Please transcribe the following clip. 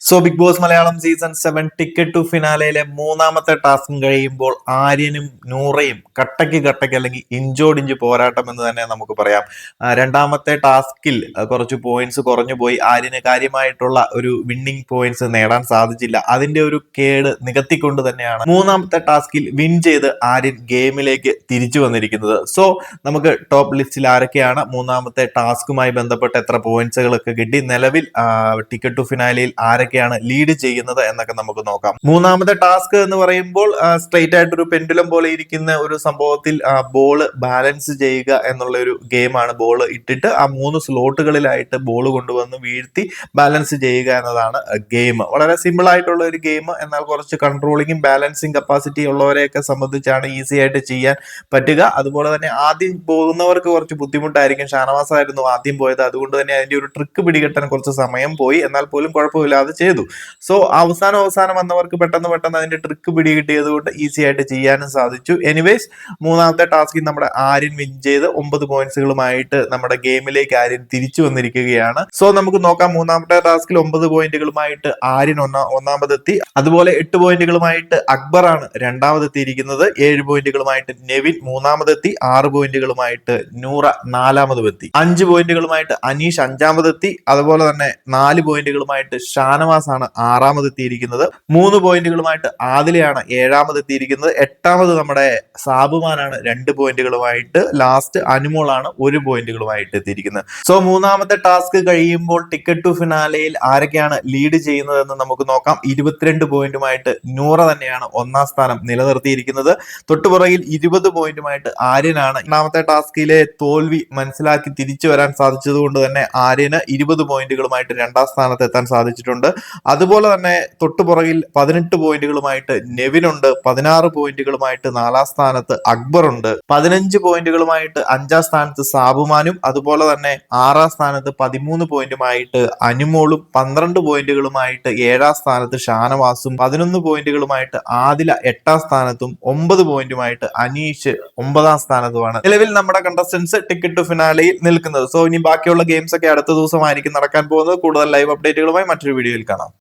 So Big Boss Malayalam season 7 ticket to ഫിനാലയിലെ മൂന്നാമത്തെ ടാസ്കും കഴിയുമ്പോൾ ആര്യനും നൂറയും കട്ടയ്ക്ക് അല്ലെങ്കിൽ ഇഞ്ചോടിഞ്ച് പോരാട്ടം എന്ന് തന്നെ നമുക്ക് പറയാം. രണ്ടാമത്തെ ടാസ്കിൽ കുറച്ച് പോയിന്റ്സ് കുറഞ്ഞു പോയി. ആര്യന് കാര്യമായിട്ടുള്ള ഒരു വിന്നിംഗ് പോയിന്റ്സ് നേടാൻ സാധിച്ചില്ല. അതിന്റെ ഒരു കേട് നികത്തിക്കൊണ്ട് തന്നെയാണ് മൂന്നാമത്തെ ടാസ്കിൽ വിൻ ചെയ്ത് ആര്യൻ ഗെയിമിലേക്ക് തിരിച്ചു വന്നിരിക്കുന്നത്. സോ നമുക്ക് ടോപ്പ് ലിസ്റ്റിൽ ആരൊക്കെയാണ്, മൂന്നാമത്തെ ടാസ്കുമായി ബന്ധപ്പെട്ട് എത്ര പോയിന്റ്സുകളൊക്കെ കിട്ടി, നിലവിൽ ടിക്കറ്റ് ടു ഫിനാലയിൽ ആരൊക്കെയാണ് ലീഡ് ചെയ്യുന്നത് എന്നൊക്കെ നമുക്ക് നോക്കാം. മൂന്നാമത്തെ ടാസ്ക് എന്ന് പറയുമ്പോൾ സ്ട്രെയിറ്റ് ആയിട്ടൊരു പെൻഡുലം പോലെ ഇരിക്കുന്ന ഒരു സംഭവത്തിൽ ബോൾ ബാലൻസ് ചെയ്യുക എന്നുള്ള ഒരു ഗെയിമാണ്. ബോൾ ഇട്ടിട്ട് ആ 3 സ്ലോട്ടുകളിലായിട്ട് ബോൾ കൊണ്ടുവന്ന് വീഴ്ത്തി ബാലൻസ് ചെയ്യുക എന്നതാണ് ഗെയിം. വളരെ സിമ്പിൾ ആയിട്ടുള്ള ഒരു ഗെയിം, എന്നാൽ കുറച്ച് കൺട്രോളിങ്ങും ബാലൻസിങ് കപ്പാസിറ്റി ഉള്ളവരെയൊക്കെ സംബന്ധിച്ചാണ് ഈസി ആയിട്ട് ചെയ്യാൻ പറ്റുക. അതുപോലെ തന്നെ ആദ്യം പോകുന്നവർക്ക് കുറച്ച് ബുദ്ധിമുട്ടായിരിക്കും. ഷാനവാസ് ആയിരുന്നു ആദ്യം പോയത്, അതുകൊണ്ട് തന്നെ അതിന്റെ ഒരു ട്രിക്ക് പിടികിട്ടാൻ കുറച്ച് സമയം പോയി. എന്നാൽ പോലും കുഴപ്പമില്ലാതെ ചെയ്തു. സോ അവസാനം വന്നവർക്ക് പെട്ടെന്ന് അതിന്റെ ട്രിക്ക് പിടികിട്ടിയത് കൊണ്ട് ഈസി ആയിട്ട് ചെയ്യാനും സാധിച്ചു. എനിവേസ് മൂന്നാമത്തെ ടാസ്കിൽ നമ്മുടെ ആര്യൻ വിൻ ചെയ്ത് 9 പോയിന്റ്സുകളുമായിട്ട് നമ്മുടെ ഗെയിമിലേക്ക് ആര്യൻ തിരിച്ചു വന്നിരിക്കുകയാണ്. സോ നമുക്ക് നോക്കാം. മൂന്നാമത്തെ ടാസ്കിൽ 9 പോയിന്റുകളുമായിട്ട് ആര്യൻ ഒന്നാമതെത്തി. അതുപോലെ 8 പോയിന്റുകളുമായിട്ട് അക്ബറാണ് രണ്ടാമതെത്തിയിരിക്കുന്നത്. 7 പോയിന്റുകളുമായിട്ട് നെവിൻ മൂന്നാമതെത്തി. 6 പോയിന്റുകളുമായിട്ട് നൂറ നാലാമതെത്തി. 5 പോയിന്റുകളുമായിട്ട് അനീഷ് അഞ്ചാമതെത്തി. അതുപോലെ തന്നെ 4 പോയിന്റുകളുമായിട്ട് ഷാനവാസ് ആണ് ആറാമതെത്തിയിരിക്കുന്നത്. 3 പോയിന്റുകളുമായിട്ട് ആദിലയാണ് ഏഴാമതെത്തിയിരിക്കുന്നത്. 8ാമത് നമ്മുടെ സാബുമാനാണ് 2 പോയിന്റുകളുമായിട്ട്. ലാസ്റ്റ് അനുമോളാണ് 1 പോയിന്റുകളുമായിട്ട് എത്തിയിരിക്കുന്നത്. സോ മൂന്നാമത്തെ ടാസ്ക് കഴിയുമ്പോൾ ടിക്കറ്റ് ടു ഫിനാലയിൽ ആരൊക്കെയാണ് ലീഡ് ചെയ്യുന്നതെന്ന് നമുക്ക് നോക്കാം. 22 പോയിന്റുമായിട്ട് നൂറ തന്നെയാണ് ഒന്നാം സ്ഥാനം നിലനിർത്തിയിരിക്കുന്നത്. തൊട്ടുപുറകിൽ 20 പോയിന്റുമായിട്ട് ആര്യനാണ്. രണ്ടാമത്തെ ടാസ്കിലെ തോൽവി മനസ്സിലാക്കി തിരിച്ചു വരാൻ സാധിച്ചത് കൊണ്ട് തന്നെ ആര്യന് 20 പോയിന്റുകളുമായിട്ട് രണ്ടാം സ്ഥാനത്ത് എത്താൻ സാധിച്ചിട്ടുണ്ട്. അതുപോലെ തന്നെ തൊട്ടുപുറകിൽ 18 പോയിന്റുകളുമായിട്ട് നെവിനുണ്ട്. 16 പോയിന്റുകളുമായിട്ട് 4ാം സ്ഥാനത്ത് അക്ബർ ഉണ്ട്. 15 പോയിന്റുകളുമായിട്ട് 5ാം സ്ഥാനത്ത് സാബുമാനും. അതുപോലെ തന്നെ 6ാം സ്ഥാനത്ത് 13 പോയിന്റുമായിട്ട് അനുമോളും. 12 പോയിന്റുകളുമായിട്ട് 7ാം സ്ഥാനത്ത് ഷാനവാസും. 11 പോയിന്റുകളുമായിട്ട് ആദില 8ാം സ്ഥാനത്തും. 9 പോയിന്റുമായിട്ട് അനീഷ് 9ാം സ്ഥാനത്തുമാണ് നിലവിൽ നമ്മുടെ കണ്ടസ്റ്റൻസ് ടിക്കറ്റ് ടു ഫിനാലയിൽ നിൽക്കുന്നത്. സോ ഇനി ബാക്കിയുള്ള ഗെയിംസ് ഒക്കെ അടുത്ത ദിവസമായിരിക്കും നടക്കാൻ പോകുന്നത്. കൂടുതൽ ലൈവ് അപ്ഡേറ്റുകളുമായി മറ്റൊരു വീഡിയോയിൽ കാണാം.